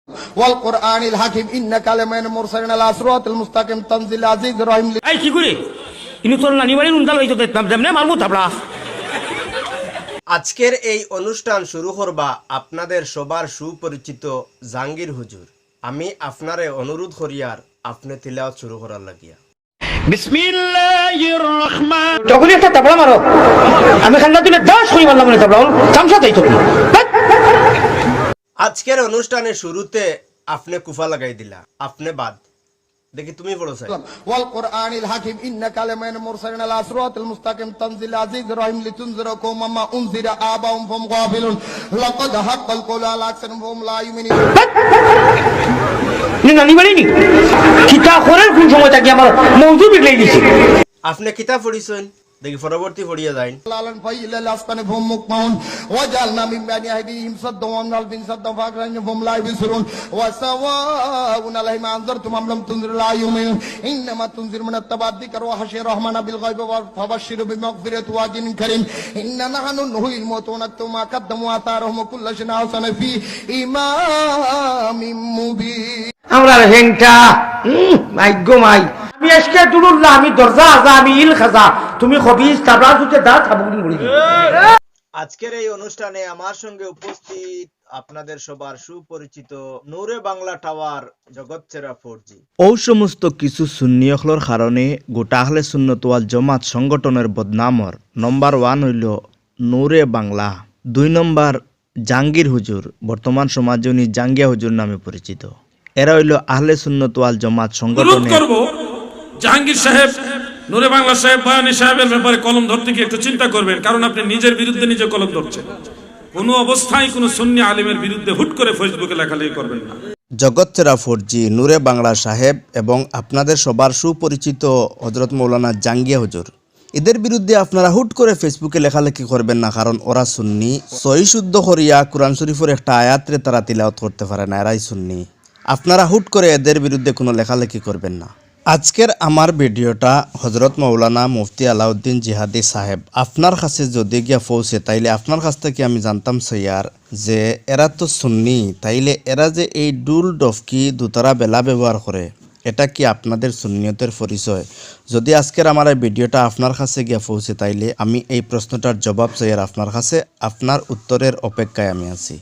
ওয়াল কুরআনিল হাকিম ইন্নাকা লামিনাল মুরসালিন আলা সিরাতিল মুস্তাকিম তানজিল আজিজির রহিম। এই কি করে ইনি তোর নানি বাড়ি নুনদাল হইতো দেখতাম যেমনে মারবো থাপড়া। আজকের এই অনুষ্ঠান শুরু করবা আপনাদের সবার সুপরিচিত জাহাঙ্গীর হুজুর। আমি আপনারে অনুরোধ করিয়ার আপনি তিলাওয়াত শুরু করার লাগিয়া। বিসমিল্লাহির রহমান। যখন একটা থাপড়া মারো আমি খান্না দিলে 10 কই মারলাম না থাপড়া চামচা তাই তো। আজকের অনুষ্ঠানের শুরুতে আপনি কুফা লাগাই দিলা, আপনি বাদ। দেখি তুমি পড়ো চাই। ওয়াল কুরআনিল হাকিম ইন্নাকা লামিনাল মুরসালিন আলা সিরাতিল মুস্তাকিম তানজিল আজিজির রহিম লিতুনজিরা কওমান মা উনজিরা আবাহুম ফাহুম গাফিলুন লাকাদ হাক্কাল কওলু আলা আকসারিহিম ফাহুম লা ইউমিনুন। নি নানি বাড়ি নি কিতা করার কোন সময় থাকি আমার মওজু বিগড়াই দিছে। আপনি কিতাব পড়িছেন দেখি পরবর্তী পড়িয়া যাইন। লালান ফাইলাল আসকানে ফাহুম মুকমাউন ওয়া জালনা মিন বাইনি আইদিহিম সাদ্দান ওয়া মিন খালফিহিম সাদ্দান ফাআগরাইনাহুম ফাহুম লা ইবসিরুন ওয়া সাওয়াউন আলাইহিম আনজারতুম আম লাম তুনজির লা ইউমিনুন ইন্নামা তুনজির মান আত্তাবা'দ যিকর ওয়া হাশির রহমানা বিল গায়বি ওয়া ফাবাশশিরু বিমাগফিরাতি ওয়া আজরিন কারীম ইন্না নাহনু নুহয়িল মাউতা ওয়া নাকতুবু মা কাদ্দামু ওয়া আতারহুম কুল্লা শাইইন আহসানা ফি ইমামিম মুবিন। আমরা হেংটা ভাগ্য মাই আমি আজকে দুরুল্লাহ আমি দরজা আজা আমি ইল খাজা তুমি খবিজ তাবলা দুতে দা থাবুনি বলি। আজকের এই অনুষ্ঠানে আমার সঙ্গে উপস্থিত আপনাদের সবার সুপরিচিত নূরে বাংলা টাওয়ার জগৎসেরা 4G। ও সমস্ত কিছু সুন্নিয়খলর কারণে গোটা আহলে সুন্নত ওয়াল জামাত সংগঠনের বদনামর নম্বর 1 হইল নূরে বাংলা, 2 নম্বর জাহাঙ্গীর হুজুর, বর্তমান সমাজে উনি জাঙ্গিয়া হুজুর নামে পরিচিত। এরা হইল আহলে সুন্নত ওয়াল জামাত সংগঠনের। জাহাঙ্গীর সাহেব, নূরে বাংলা সাহেব, বয়ানী সাহেবের ব্যাপারে কলম ধরতে গিয়ে একটু চিন্তা করবেন, কারণ আপনি নিজের বিরুদ্ধে নিজে কলম ধরছেন। কোনো অবস্থায় কোনো সুন্নি আলিমের বিরুদ্ধে হুট করে ফেসবুকে লেখালেখি করবেন না। জগৎসেরা 4G নূরে বাংলা সাহেব এবং আপনাদের সবার সুপরিচিত হযরত মৌলানা জাঙ্গিয়া হুজুর, এদের বিরুদ্ধে আপনারা হুট করে ফেসবুকে লেখালেখি করবেন না, কারণ ওরা সুন্নি। সহি শুদ্ধ করিয়া কুরআন শরীফের একটা আয়াতরে তারা তিলাওয়াত করতে পারে না, এরাই সুন্নি। আপনারা হুট করে এদের বিরুদ্ধে কোনো লেখালেখি করবেন না। আজকের আমার ভিডিওটা হযরত মৌলানা মুফতি আলাউদ্দিন জিহাদি সাহেব আপনার কাছে যদি গিয়া পৌঁছে, তাইলে আপনার কাছ থেকে আমি জানতাম স্যার যে এরা তো সুন্নি, তাইলে এরা যে এই ডুল ডফকি দুতারা বেলা ব্যবহার করে, এটা কি আপনাদের সুন্নিয়তের পরিচয়? যদি আজকের আমার এই ভিডিওটা আপনার কাছে গিয়া পৌঁছে, তাইলে আমি এই প্রশ্নটার জবাব চাই আপনার কাছে, আপনার উত্তরের অপেক্ষায় আমি আছি।